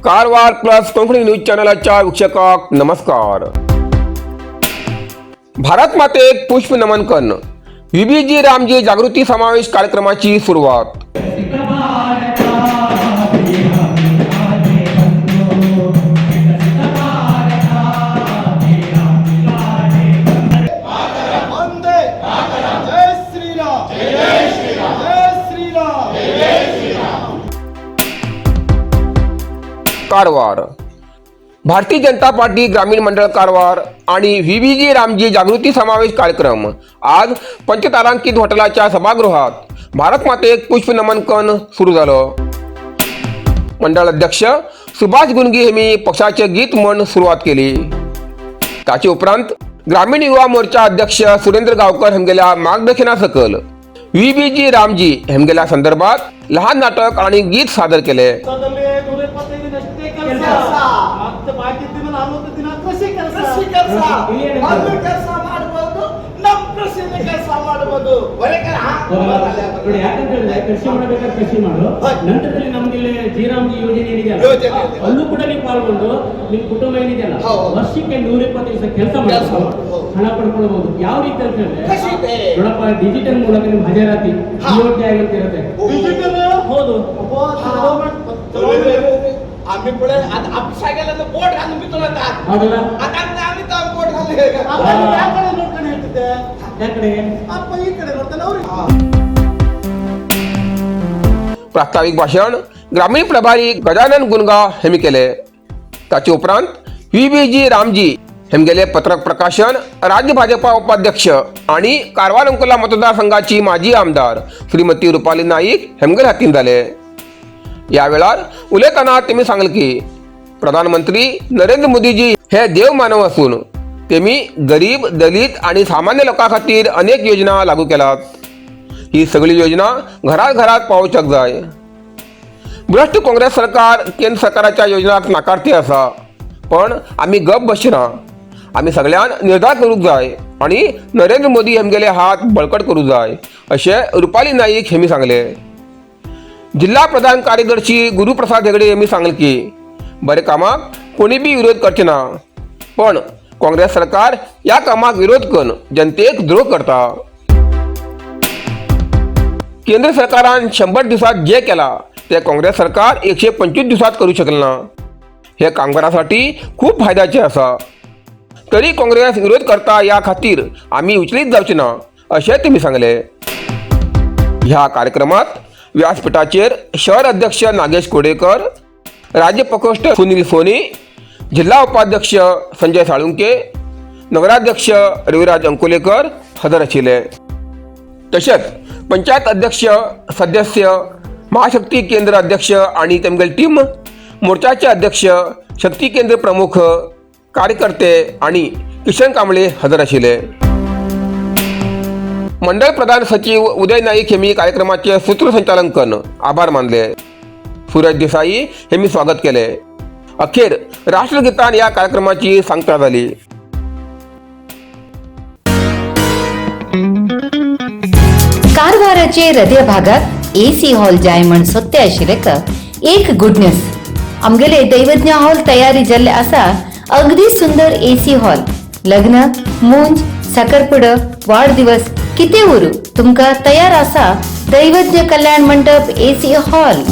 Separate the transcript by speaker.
Speaker 1: Karwar plus Konkani news चॅनलच्या वीक्षकांक नमस्कार। भारत मातेक पुष्प नमन करून VBG रामजी जागृती समावेश कार्यक्रमाची सुरुवात। कारवार भारतीय जनता पार्टी ग्रामीण मंडळ कारवार आणि VBG रामजी जागृती समावेश कार्यक्रम आज पंचतारांकित हॉटेलाच्या सभागृहात भारत मातेक पुष्प नमन करून सुरू झालं। मंडळ अध्यक्ष सुभाष गुंगी यांनी पक्षाचे गीत म्हणून सुरुवात केली। त्याचे उपरांत ग्रामीण युवा मोर्चा अध्यक्ष सुरेंद्र गावकर यांच्या मार्गदर्शनासकल VBG रामजी यांच्या संदर्भात लहान नाटक आणि गीत सादर केले।
Speaker 2: ಅಲ್ಲೂ ಕೂಡ ನೀವು ಪಾಲ್ಗೊಂಡು ನಿಮ್ಮ ಕುಟುಂಬ ಏನಿದೆಯಲ್ಲ ವರ್ಷಕ್ಕೆ 120 ಕೆಲಸ ಹಣ ಪಡ್ಕೊಳ್ಬಹುದು। ಯಾವ ರೀತಿ ಅಂತ ಹೇಳಿದ್ರೆ ನೋಡಪ್ಪ ಡಿಜಿಟಲ್ ಮೂಲಕ ನಿಮ್ಮ ಹಾಜರಾತಿ DOT ಆಗಿರುತ್ತೆ। ಡಿಜಿಟಲ್ ಹೌದು आम्ही पुढे आपण सगळ्यांना बोट घालून पितो आता आता आम्ही तर बोट घालले त्याकडे लोकांनी येते त्याकडे आपण इकडे नव्हतं।
Speaker 1: प्रास्ताविक भाषण ग्रामीण प्रभारी गजानन गुनगा यांनी केले। त्याचे उपरांत VBG रामजी यांचे पत्रक प्रकाशन राज्य भाजपा उपाध्यक्ष आणि कारवार अंकोला मतदारसंघाची माजी आमदार श्रीमती रुपाली नाईक यांच्या हातीन झाले। या वेळार उलयतना त्यांनी सांगले की प्रधानमंत्री नरेंद्र मोदीजी हे देव मानव असून त्यांनी गरीब दलित आणि सामान्य लोकां खातीर अनेक योजना लागू केल्यात। ही सगळी योजना घरात घरात पावोवचक जाय। भ्रष्ट काँग्रेस सरकार केंद्र सरकाराच्या योजनाक नाकारते असा, पण आम्ही गप बसना। आम्ही सगळ्यान निर्धार करूक जाय आणि नरेंद्र मोदी यांचे हात बळकट करू जाय असे रुपाली नाईक यांनी सांगले। जिल्हा प्रधान कार्यदर्शी गुरुप्रसाद हेगडे यांनी सांगले की बरे कामाक कोणी बी विरोध करचे ना, पण काँग्रेस सरकार या कामाक विरोध करून जनतेक द्रोह करता। केंद्र सरकारान 100 दिवसात जे केला ते काँग्रेस सरकार 125 दिवसात करू शकले ना। हे कामगारांसाठी खूप फायद्याचे असा, तरी काँग्रेस विरोध करता या खातीर आम्ही उचलीत जावचे ना असे त्यांनी सांगले। ह्या कार्यक्रमात व्यासपीठाचेर शहर अध्यक्ष नागेश कोडेकर, राज्य प्रकोष्ठ सुनील सोनी, जिल्हा उपाध्यक्ष संजय साळुंके, नगराध्यक्ष रविराज अंकुलेकर हजर आशिल्ले। तसेच पंचायत अध्यक्ष सदस्य, महाशक्ती केंद्र अध्यक्ष आणि त्यांची टीम, मोर्चाचे अध्यक्ष, शक्ती केंद्र प्रमुख, कार्यकर्ते आणि किशन कांबळे हजर आशिल्ले। मंडळ प्रधान सचिव उदय नाईक यांनी कार्यक्रमाचे सूत्रसंचालन करून आभार मानले। सूरज देसाई यांनी स्वागत केले। अखेर राष्ट्रगीतान या कार्यक्रमाची सांगता झाली।
Speaker 3: कारवाराचे हृदय भागात AC हॉल जाय म्हण सोदते आशिल्ले एक गुड न्यूज आमगेले दैवज्ञ हॉल तयारी जाल्ले आसा। अगदी सुंदर AC हॉल, लग्न, मूंज, साखरपुडो, वाढदिवस कितें उरू तुमका तयार आसा दैवज्ञ कल्याण मंडप AC हॉल।